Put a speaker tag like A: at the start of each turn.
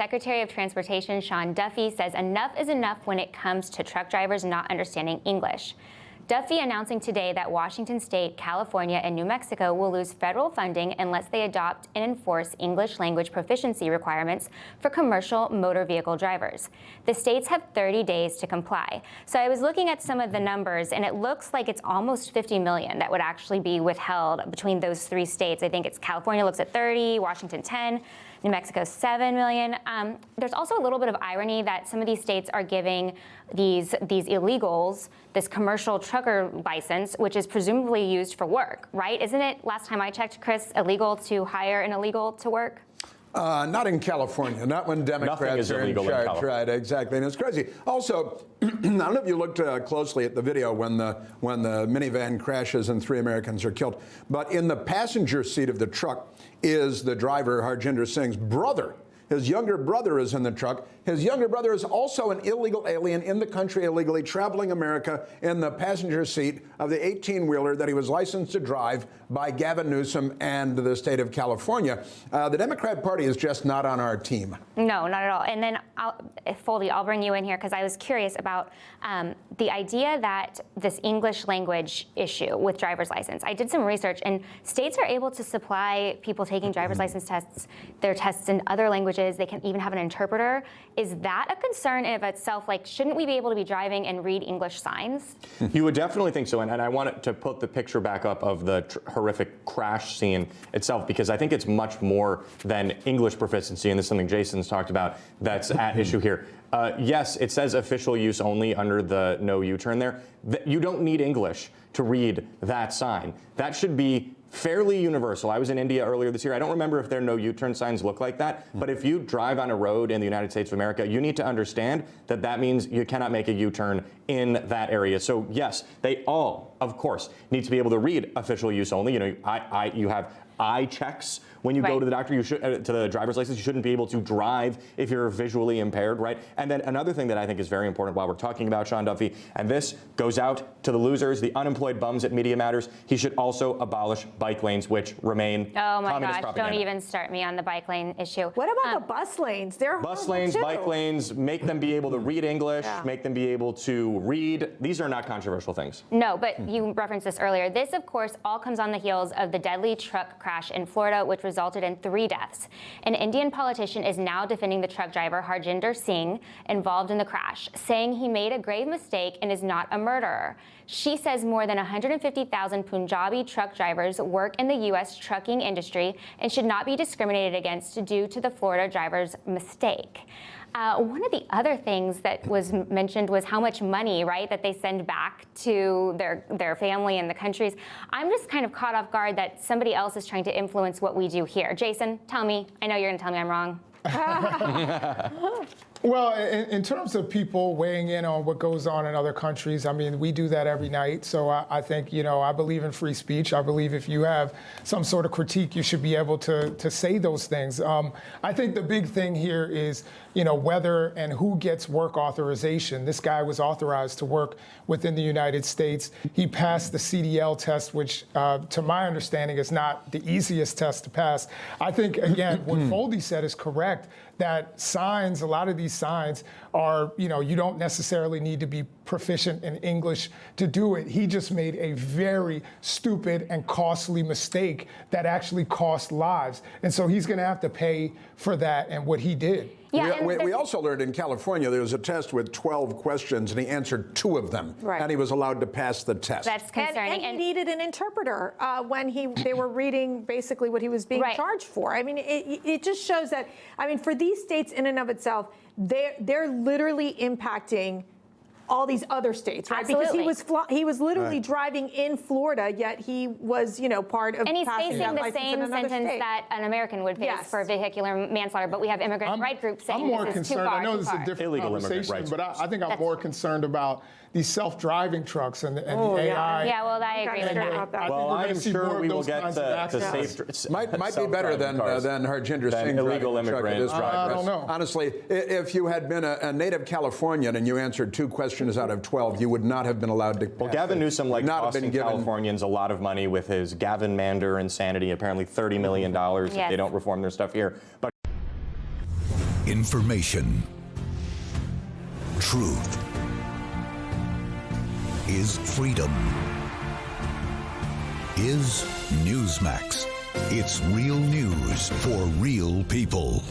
A: Secretary of Transportation Sean Duffy says enough is enough when it comes to truck drivers not understanding English. Duffy announcing today that Washington State, California, and New Mexico will lose federal funding unless they adopt and enforce English language proficiency requirements for commercial motor vehicle drivers. The states have 30 days to comply. So I was looking at some of the numbers, and it looks like it's almost 50 million that would actually be withheld between those three states. I think it's California looks at 30, Washington 10, New Mexico 7 million. There's also a little bit of irony that some of these states are giving these illegals this commercial trucker license, which is presumably used for work, right? Isn't it, last time I checked, Chris, illegal to hire an illegal to work?
B: Not in California, not when Democrats are in charge, right? Exactly, and it's crazy. Also, I don't know if you looked closely at the video when the minivan crashes and 3 Americans are killed, but in the passenger seat of the truck is the driver, Harjinder Singh's brother. His younger brother is in the truck. His younger brother is also an illegal alien in the country illegally, traveling America in the passenger seat of the 18-wheeler that he was licensed to drive by Gavin Newsom and the state of California. The Democrat Party is just not on our team.
A: No, not at all. And then, Foldy, I'll bring you in here because I was curious about the idea that this English language issue with driver's license. I did some research, and states are able to supply people taking driver's license tests, their tests in other languages. They can even have an interpreter. Is that a concern in of itself? Like, shouldn't we be able to be driving and read English signs?
C: You would definitely think so. And I wanted to put the picture back up of the horrific crash scene itself, because I think it's much more than English proficiency. And this is something Jason's talked about that's at issue here. Yes, it says official use only under the no U-turn there. You don't need English to read that sign. That should be fairly universal. I was in India earlier this year. I don't remember if their no U-turn signs look like that, but if you drive on a road in the United States of America, you need to understand that that means you cannot make a U-turn in that area. So yes, they all, of course, need to be able to read official use only. You know, you have eye checks when you go to the doctor, you should to the driver's license. You shouldn't be able to drive if you're visually impaired, right? And then another thing that I think is very important while we're talking about Sean Duffy, and this goes out to the losers, the unemployed bums at Media Matters. He should also abolish bike lanes, which remain communist propaganda.
A: Don't even start me on the bike lane issue.
D: What about the bus lanes? They're
C: bus lanes,
D: too.
C: Bike lanes. Make them be able to read English. Make them be able to read. These are not controversial things.
A: No, but you referenced this earlier. This, of course, all comes on the heels of the deadly truck crash in Florida, which resulted in 3 deaths. An Indian politician is now defending the truck driver, Harjinder Singh, involved in the crash, saying he made a grave mistake and is not a murderer. She says more than 150,000 Punjabi truck drivers work in the U.S. trucking industry and should not be discriminated against due to the Florida driver's mistake. One of the other things that was mentioned was how much money, right, that they send back to their family in the countries. I'm just kind of caught off guard that somebody else is trying to influence what we do here. Jason, tell me. I know you're going to tell me I'm wrong.
E: Well, in terms of people weighing in on what goes on in other countries, I mean, we do that every night. So I think, you know, I believe in free speech. I believe if you have some sort of critique, you should be able to say those things. I think the big thing here is, you know, whether and who gets work authorization. This guy was authorized to work within the United States. He passed the CDL test, which, to my understanding, is not the easiest test to pass. I think, again, what Foldy said is correct, that signs, a lot of these signs are, you know, you don't necessarily need to be proficient in English to do it. He just made a very stupid and costly mistake that actually cost lives. And so he's going to have to pay for that and what he did.
A: Yeah,
B: we also learned in California there was a test with 12 questions, and he answered 2 of them, and he was allowed to pass the test.
A: That's concerning.
D: And he needed an interpreter when they were reading basically what he was being charged for. I mean, it just shows that, I mean, for these states in and of itself, they're literally impacting all these other states, right?
A: Absolutely.
D: Because he was literally driving in Florida, yet he was, you know, part of.
A: And he's
D: passing
A: facing
D: that
A: the same sentence that an American would face for vehicular manslaughter. But we have immigrant right groups saying this is too far.
E: I know this is a different conversation, but I think I'm more concerned about these self-driving trucks and the AI.
A: Yeah, well, I agree with that.
C: Well, I'm sure we will get to safe.
B: Might be better than Harjinder Singh
C: illegal immigrants.
B: I
E: don't know.
B: Honestly, if you had been a native Californian and you answered 2 questions out of 12, you would not have been allowed to pass.
C: Well, Gavin Newsom, like, costing Californians a lot of money with his Gavin Mander insanity, apparently $30 million if they don't reform their stuff here. But
F: Information. Truth is freedom. Is Newsmax. It's real news for real people.